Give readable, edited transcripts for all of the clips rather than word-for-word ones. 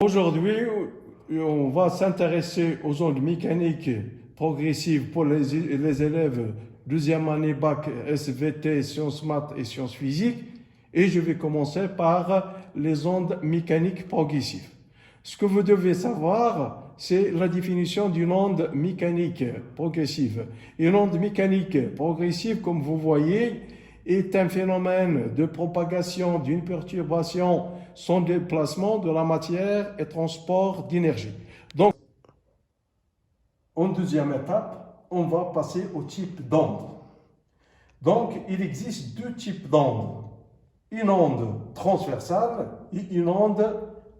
Aujourd'hui, on va s'intéresser aux ondes mécaniques progressives pour les élèves deuxième année bac SVT, sciences maths et sciences physiques. Et je vais commencer par les ondes mécaniques progressives. Ce que vous devez savoir, c'est la définition d'une onde mécanique progressive. Une onde mécanique progressive, comme vous voyez, est un phénomène de propagation d'une perturbation sans déplacement de la matière et transport d'énergie. Donc, en deuxième étape, on va passer au type d'onde. Donc, il existe deux types d'ondes. Une onde transversale et une onde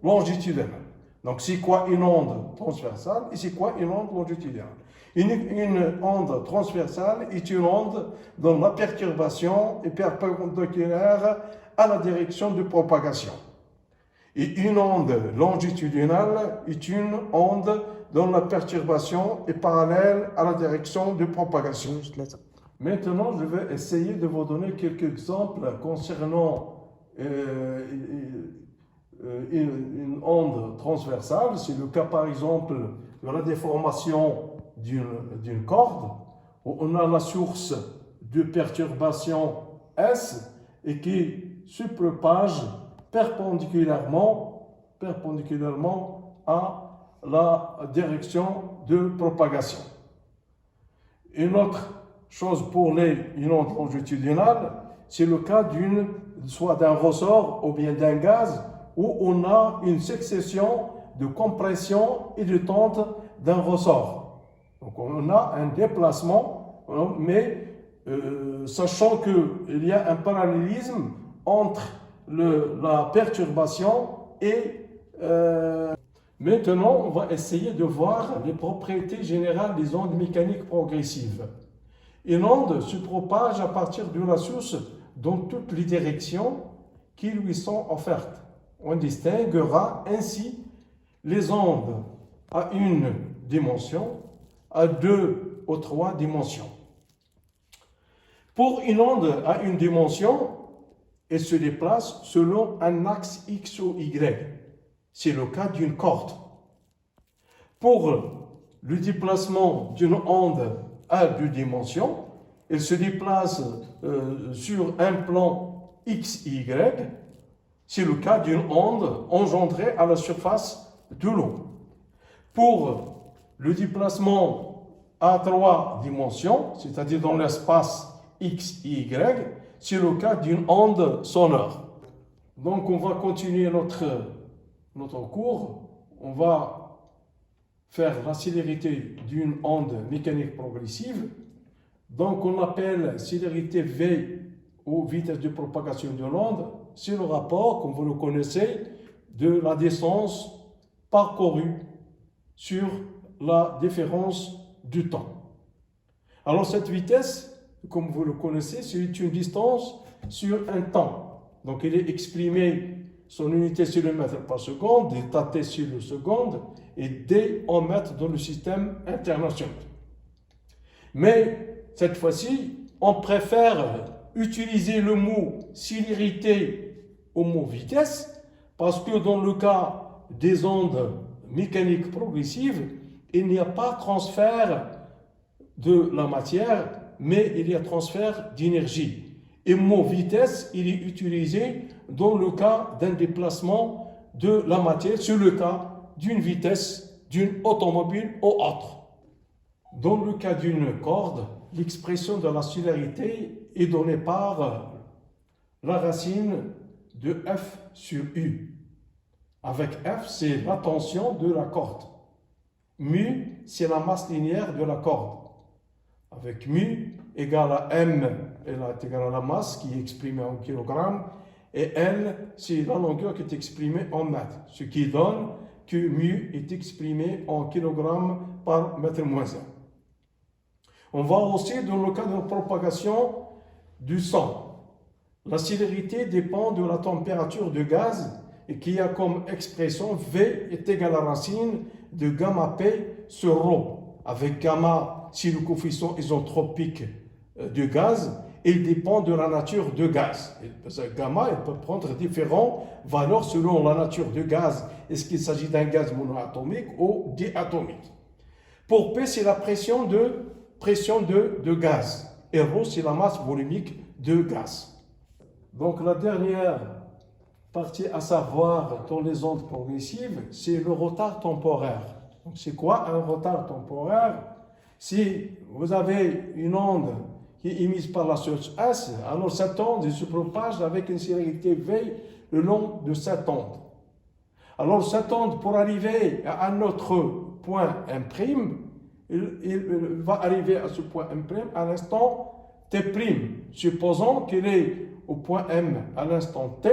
longitudinale. Donc, c'est quoi une onde transversale et c'est quoi une onde longitudinale? Une onde transversale est une onde dont la perturbation est perpendiculaire à la direction de propagation. Et une onde longitudinale est une onde dont la perturbation est parallèle à la direction de propagation. Maintenant, je vais essayer de vous donner quelques exemples concernant une onde transversale. C'est le cas, par exemple, de la déformation d'une corde, où on a la source de perturbation S et qui se propage perpendiculairement à la direction de propagation. Une autre chose pour une onde longitudinale, c'est le cas soit d'un ressort ou bien d'un gaz où on a une succession de compression et de tente d'un ressort. Donc on a un déplacement, mais sachant qu'il y a un parallélisme entre la perturbation et... Maintenant, on va essayer de voir les propriétés générales des ondes mécaniques progressives. Une onde se propage à partir de la source dans toutes les directions qui lui sont offertes. On distinguera ainsi les ondes à une dimension, à deux ou trois dimensions. Pour une onde à une dimension, elle se déplace selon un axe X ou Y. C'est le cas d'une corde. Pour le déplacement d'une onde à deux dimensions, elle se déplace sur un plan XY. C'est le cas d'une onde engendrée à la surface de l'eau. Pour le déplacement à trois dimensions, c'est-à-dire dans l'espace XY, c'est le cas d'une onde sonore. Donc on va continuer notre cours. On va faire la célérité d'une onde mécanique progressive. Donc on appelle célérité V ou vitesse de propagation de l'onde. C'est le rapport, comme vous le connaissez, de la distance parcourue sur la différence du temps. Alors cette vitesse, comme vous le connaissez, c'est une distance sur un temps. Donc il est exprimé, son unité c'est le mètre par seconde, T sur le seconde et D en mètres dans le système international. Mais cette fois-ci, on préfère utiliser le mot célérité au mot vitesse parce que dans le cas des ondes mécaniques progressives, il n'y a pas transfert de la matière, mais il y a transfert d'énergie. Et le mot vitesse, il est utilisé dans le cas d'un déplacement de la matière, sur le cas d'une vitesse d'une automobile ou autre. Dans le cas d'une corde, l'expression de la célérité est donnée par la racine de F sur U. Avec F, c'est la tension de la corde. Mu, c'est la masse linéaire de la corde. Avec mu égale à M, elle est égale à la masse qui est exprimée en kilogrammes, et L, c'est la longueur qui est exprimée en mètres, ce qui donne que mu est exprimé en kilogrammes par mètre moins 1. On va aussi dans le cas de la propagation du sang. La célérité dépend de la température du gaz et qui a comme expression V est égal à la racine de gamma P sur ρ, avec gamma si le coefficient isotropique du gaz il dépend de la nature de gaz. Parce que gamma, il peut prendre différentes valeurs selon la nature de gaz. Est-ce qu'il s'agit d'un gaz monoatomique ou diatomique? Pour P, c'est la pression de gaz. Et ρ, c'est la masse volumique de gaz. Donc la dernière partie à savoir dans les ondes progressives, c'est le retard temporaire. Donc c'est quoi un retard temporaire? Si vous avez une onde qui est émise par la source S, alors cette onde se propage avec une célérité V le long de cette onde. Alors cette onde, pour arriver à un autre point M', il va arriver à ce point M' à l'instant T', supposons qu'il est au point M à l'instant T.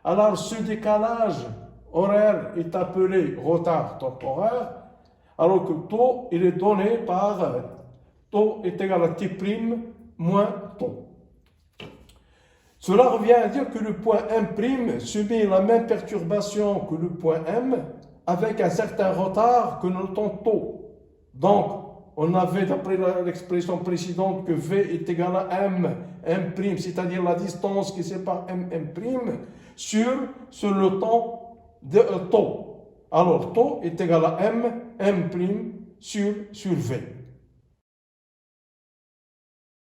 Alors ce décalage horaire est appelé retard temporaire, alors que tau, il est donné par tau est égal à T' moins tau. Cela revient à dire que le point M' subit la même perturbation que le point M avec un certain retard que le temps tau. Donc, on avait, d'après l'expression précédente, que V est égal à M', c'est-à-dire la distance qui sépare M', sur le temps de tau. Alors, tau est égal à M', sur V.